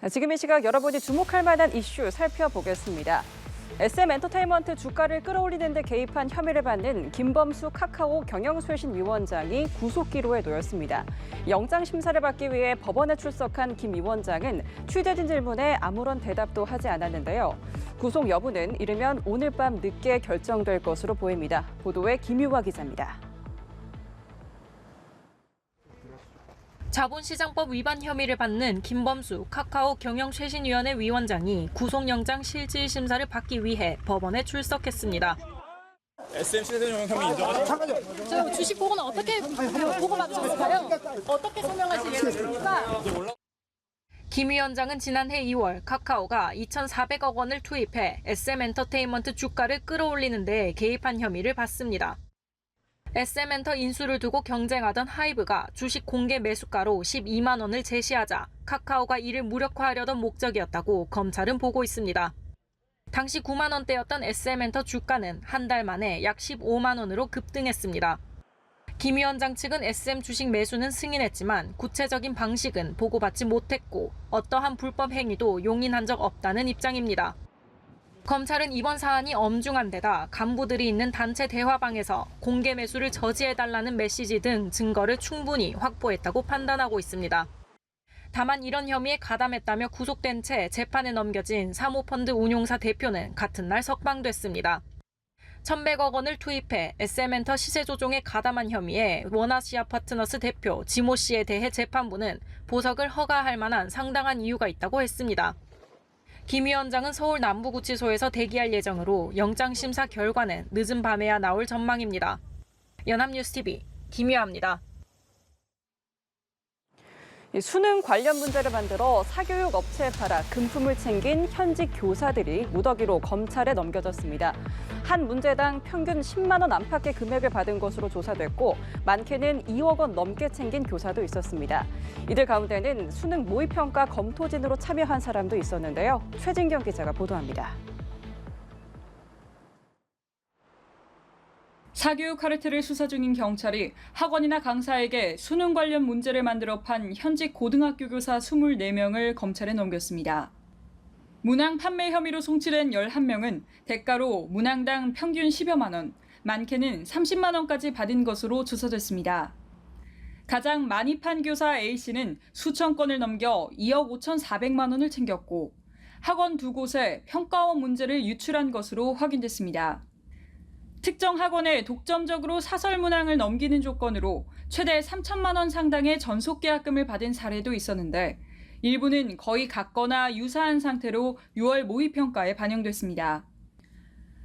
지금 이 시각 여러분이 주목할 만한 이슈 살펴보겠습니다. SM엔터테인먼트 주가를 끌어올리는 데 개입한 혐의를 받는 김범수 카카오 경영쇄신위원장이 구속기로에 놓였습니다. 영장 심사를 받기 위해 법원에 출석한 김 위원장은 취재진 질문에 아무런 대답도 하지 않았는데요. 구속 여부는 이르면 오늘 밤 늦게 결정될 것으로 보입니다. 보도에 김유화 기자입니다. 자본시장법 위반 혐의를 받는 김범수 카카오 경영쇄신위원회 위원장이 구속영장 실질심사를 받기 위해 법원에 출석했습니다. SM 시대용 혐의 인정하시죠? 저 주식 보고는 어떻게 보고받으셨을까요? 어떻게 설명하실 예정입니까? 김 위원장은 지난해 2월 카카오가 2,400억 원을 투입해 SM엔터테인먼트 주가를 끌어올리는 데 개입한 혐의를 받습니다. SM엔터 인수를 두고 경쟁하던 하이브가 주식 공개 매수가로 12만 원을 제시하자 카카오가 이를 무력화하려던 목적이었다고 검찰은 보고 있습니다. 당시 9만 원대였던 SM엔터 주가는 한 달 만에 약 15만 원으로 급등했습니다. 김 위원장 측은 SM 주식 매수는 승인했지만 구체적인 방식은 보고받지 못했고 어떠한 불법 행위도 용인한 적 없다는 입장입니다. 검찰은 이번 사안이 엄중한 데다 간부들이 있는 단체 대화방에서 공개 매수를 저지해달라는 메시지 등 증거를 충분히 확보했다고 판단하고 있습니다. 다만 이런 혐의에 가담했다며 구속된 채 재판에 넘겨진 사모펀드 운용사 대표는 같은 날 석방됐습니다. 1,100억 원을 투입해 SM엔터 시세 조종에 가담한 혐의에 원아시아 파트너스 대표 지모 씨에 대해 재판부는 보석을 허가할 만한 상당한 이유가 있다고 했습니다. 김 위원장은 서울 남부구치소에서 대기할 예정으로 영장심사 결과는 늦은 밤에야 나올 전망입니다. 연합뉴스TV 김유아입니다. 수능 관련 문제를 만들어 사교육 업체에 팔아 금품을 챙긴 현직 교사들이 무더기로 검찰에 넘겨졌습니다. 한 문제당 평균 10만 원 안팎의 금액을 받은 것으로 조사됐고 많게는 2억 원 넘게 챙긴 교사도 있었습니다. 이들 가운데는 수능 모의평가 검토진으로 참여한 사람도 있었는데요. 최진경 기자가 보도합니다. 사교육 카르텔을 수사 중인 경찰이 학원이나 강사에게 수능 관련 문제를 만들어 판 현직 고등학교 교사 24명을 검찰에 넘겼습니다. 문항 판매 혐의로 송치된 11명은 대가로 문항당 평균 10여만 원, 많게는 30만 원까지 받은 것으로 조사됐습니다. 가장 많이 판 교사 A씨는 수천 건을 넘겨 2억 5,400만 원을 챙겼고 학원 2곳에 평가원 문제를 유출한 것으로 확인됐습니다. 특정 학원에 독점적으로 사설 문항을 넘기는 조건으로 최대 3천만 원 상당의 전속 계약금을 받은 사례도 있었는데 일부는 거의 같거나 유사한 상태로 6월 모의평가에 반영됐습니다.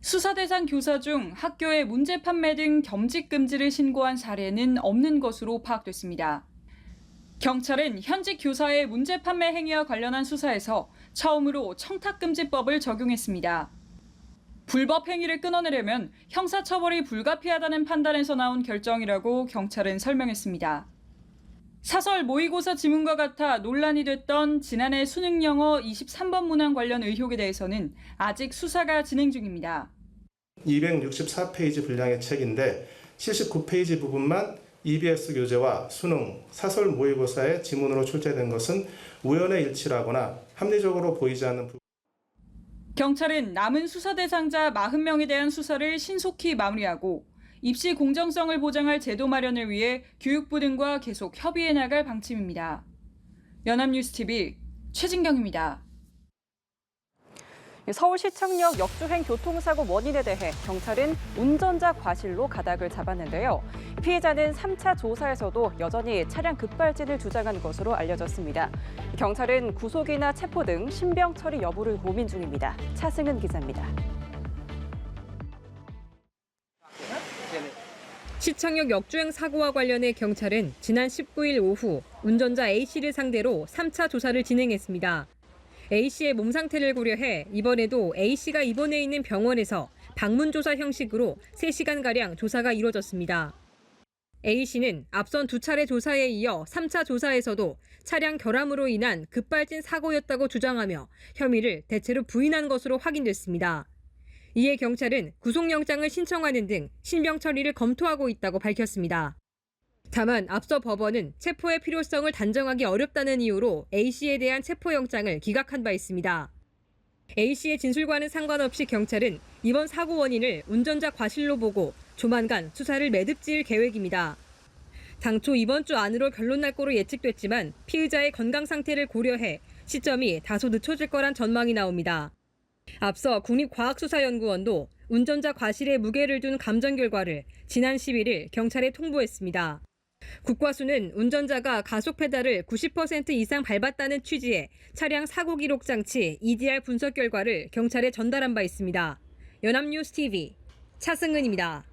수사 대상 교사 중 학교에 문제 판매 등 겸직 금지를 신고한 사례는 없는 것으로 파악됐습니다. 경찰은 현직 교사의 문제 판매 행위와 관련한 수사에서 처음으로 청탁금지법을 적용했습니다. 불법 행위를 끊어내려면 형사처벌이 불가피하다는 판단에서 나온 결정이라고 경찰은 설명했습니다. 사설 모의고사 지문과 같아 논란이 됐던 지난해 수능 영어 23번 문항 관련 의혹에 대해서는 아직 수사가 진행 중입니다. 264페이지 분량의 책인데 79페이지 부분만 EBS 교재와 수능, 사설 모의고사의 지문으로 출제된 것은 우연의 일치라거나 합리적으로 보이지 않는 부분. 경찰은 남은 수사 대상자 40명에 대한 수사를 신속히 마무리하고 입시 공정성을 보장할 제도 마련을 위해 교육부 등과 계속 협의해 나갈 방침입니다. 연합뉴스TV 최진경입니다. 서울시청역 역주행 교통사고 원인에 대해 경찰은 운전자 과실로 가닥을 잡았는데요. 피해자는 3차 조사에서도 여전히 차량 급발진을 주장한 것으로 알려졌습니다. 경찰은 구속이나 체포 등 신병 처리 여부를 고민 중입니다. 차승은 기자입니다. 시청역 역주행 사고와 관련해 경찰은 지난 19일 오후 운전자 A씨를 상대로 3차 조사를 진행했습니다. A씨의 몸 상태를 고려해 이번에도 A씨가 입원해 있는 병원에서 방문 조사 형식으로 3시간가량 조사가 이뤄졌습니다. A씨는 앞선 2차례 조사에 이어 3차 조사에서도 차량 결함으로 인한 급발진 사고였다고 주장하며 혐의를 대체로 부인한 것으로 확인됐습니다. 이에 경찰은 구속영장을 신청하는 등 신병 처리를 검토하고 있다고 밝혔습니다. 다만 앞서 법원은 체포의 필요성을 단정하기 어렵다는 이유로 A씨에 대한 체포영장을 기각한 바 있습니다. A씨의 진술과는 상관없이 경찰은 이번 사고 원인을 운전자 과실로 보고 조만간 수사를 매듭지을 계획입니다. 당초 이번 주 안으로 결론 날 거로 예측됐지만 피의자의 건강 상태를 고려해 시점이 다소 늦춰질 거란 전망이 나옵니다. 앞서 국립과학수사연구원도 운전자 과실에 무게를 둔 감정 결과를 지난 11일 경찰에 통보했습니다. 국과수는 운전자가 가속 페달을 90% 이상 밟았다는 취지의 차량 사고 기록 장치 EDR 분석 결과를 경찰에 전달한 바 있습니다. 연합뉴스 TV 차승은입니다.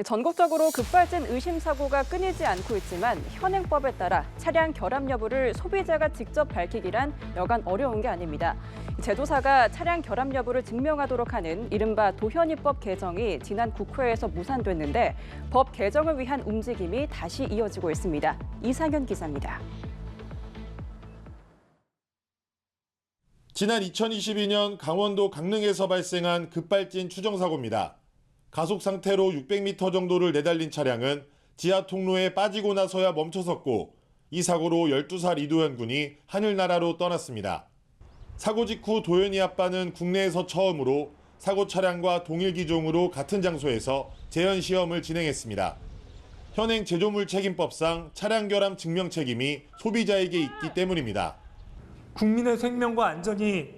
전국적으로 급발진 의심 사고가 끊이지 않고 있지만 현행법에 따라 차량 결함 여부를 소비자가 직접 밝히기란 여간 어려운 게 아닙니다. 제조사가 차량 결함 여부를 증명하도록 하는 이른바 도현위법 개정이 지난 국회에서 무산됐는데 법 개정을 위한 움직임이 다시 이어지고 있습니다. 이상현 기자입니다. 지난 2022년 강원도 강릉에서 발생한 급발진 추정사고입니다. 가속 상태로 600m 정도를 내달린 차량은 지하 통로에 빠지고 나서야 멈춰섰고 이 사고로 12살 이도현 군이 하늘나라로 떠났습니다. 사고 직후 도현이 아빠는 국내에서 처음으로 사고 차량과 동일 기종으로 같은 장소에서 재현 시험을 진행했습니다. 현행 제조물 책임법상 차량 결함 증명 책임이 소비자에게 있기 때문입니다. 국민의 생명과 안전이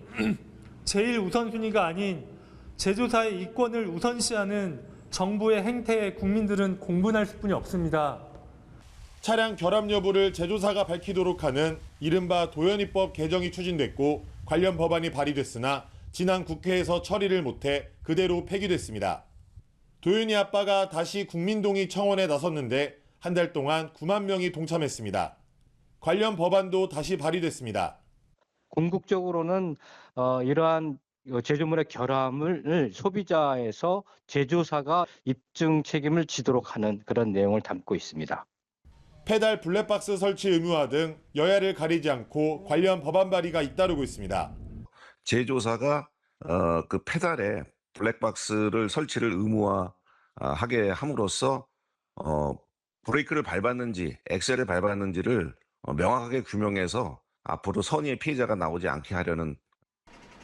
제일 우선순위가 아닌 제조사의 이권을 우선시하는 정부의 행태에 국민들은 공분할 수뿐이 없습니다. 차량 결함 여부를 제조사가 밝히도록 하는 이른바 도현위법 개정이 추진됐고 관련 법안이 발의됐으나 지난 국회에서 처리를 못해 그대로 폐기됐습니다. 도현이 아빠가 다시 국민동의 청원에 나섰는데 한 달 동안 9만 명이 동참했습니다. 관련 법안도 다시 발의됐습니다. 궁극적으로는 이러한 제조물의 결함을 소비자에서 제조사가 입증 책임을 지도록 하는 그런 내용을 담고 있습니다. 페달 블랙박스 설치 의무화 등 여야를 가리지 않고 관련 법안 발의가 잇따르고 있습니다. 제조사가 그 페달에 블랙박스를 설치를 의무화하게 함으로써 브레이크를 밟았는지 엑셀을 밟았는지를 명확하게 규명해서 앞으로 선의의 피해자가 나오지 않게 하려는.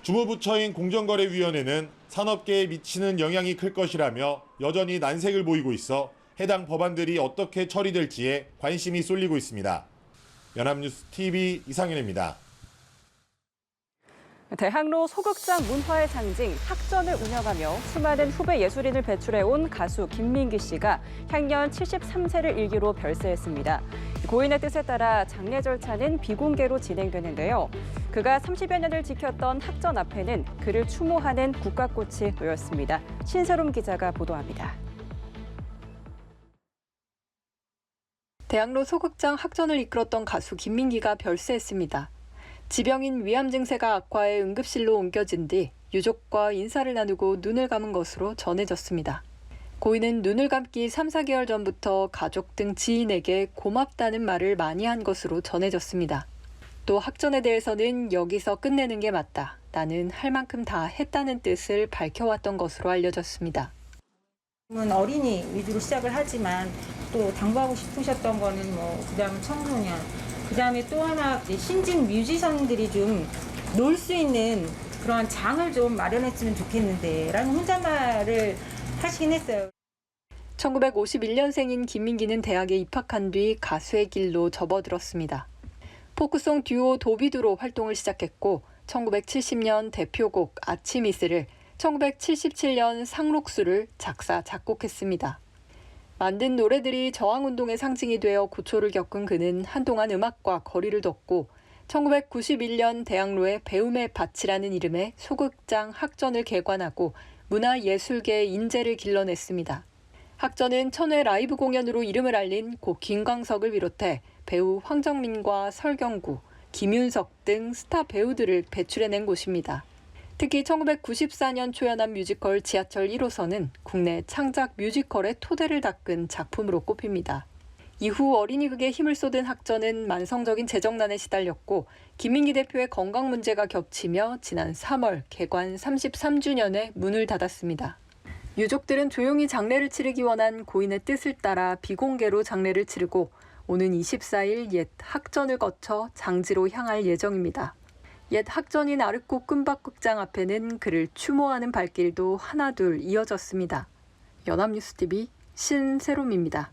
주무부처인 공정거래위원회는 산업계에 미치는 영향이 클 것이라며 여전히 난색을 보이고 있어 해당 법안들이 어떻게 처리될지에 관심이 쏠리고 있습니다. 연합뉴스 TV 이상현입니다. 대학로 소극장 문화의 상징 학전을 운영하며 수많은 후배 예술인을 배출해온 가수 김민기 씨가 향년 73세를 일기로 별세했습니다. 고인의 뜻에 따라 장례 절차는 비공개로 진행되는데요. 그가 30여 년을 지켰던 학전 앞에는 그를 추모하는 국가꽃이 놓였습니다. 신세롬 기자가 보도합니다. 대학로 소극장 학전을 이끌었던 가수 김민기가 별세했습니다. 지병인 위암 증세가 악화해 응급실로 옮겨진 뒤 유족과 인사를 나누고 눈을 감은 것으로 전해졌습니다. 고인은 눈을 감기 3, 4개월 전부터 가족 등 지인에게 고맙다는 말을 많이 한 것으로 전해졌습니다. 또 학전에 대해서는 여기서 끝내는 게 맞다. 나는 할 만큼 다 했다는 뜻을 밝혀왔던 것으로 알려졌습니다. 어린이 위주로 시작을 하지만 또 당부하고 싶으셨던 거는 그다음 청소년, 그다음에 또 하나 신진 뮤지션들이 좀 놀 수 있는 그런 장을 좀 마련했으면 좋겠는데 라는 혼잣말을 하시긴 했어요. 1951년생인 김민기는 대학에 입학한 뒤 가수의 길로 접어들었습니다. 포크송 듀오 도비두로 활동을 시작했고 1970년 대표곡 아침 이슬을 1977년 상록수를 작사, 작곡했습니다. 만든 노래들이 저항운동의 상징이 되어 고초를 겪은 그는 한동안 음악과 거리를 뒀고 1991년 대학로에 배움의 밭이라는 이름의 소극장 학전을 개관하고 문화예술계의 인재를 길러냈습니다. 학전은 천회 라이브 공연으로 이름을 알린 고 김광석을 비롯해 배우 황정민과 설경구, 김윤석 등 스타 배우들을 배출해낸 곳입니다. 특히 1994년 초연한 뮤지컬 지하철 1호선은 국내 창작 뮤지컬의 토대를 닦은 작품으로 꼽힙니다. 이후 어린이극에 힘을 쏟은 학전은 만성적인 재정난에 시달렸고 김민기 대표의 건강 문제가 겹치며 지난 3월 개관 33주년에 문을 닫았습니다. 유족들은 조용히 장례를 치르기 원한 고인의 뜻을 따라 비공개로 장례를 치르고 오는 24일 옛 학전을 거쳐 장지로 향할 예정입니다. 옛 학전인 아르코 끔박극장 앞에는 그를 추모하는 발길도 하나둘 이어졌습니다. 연합뉴스TV 신세롬입니다.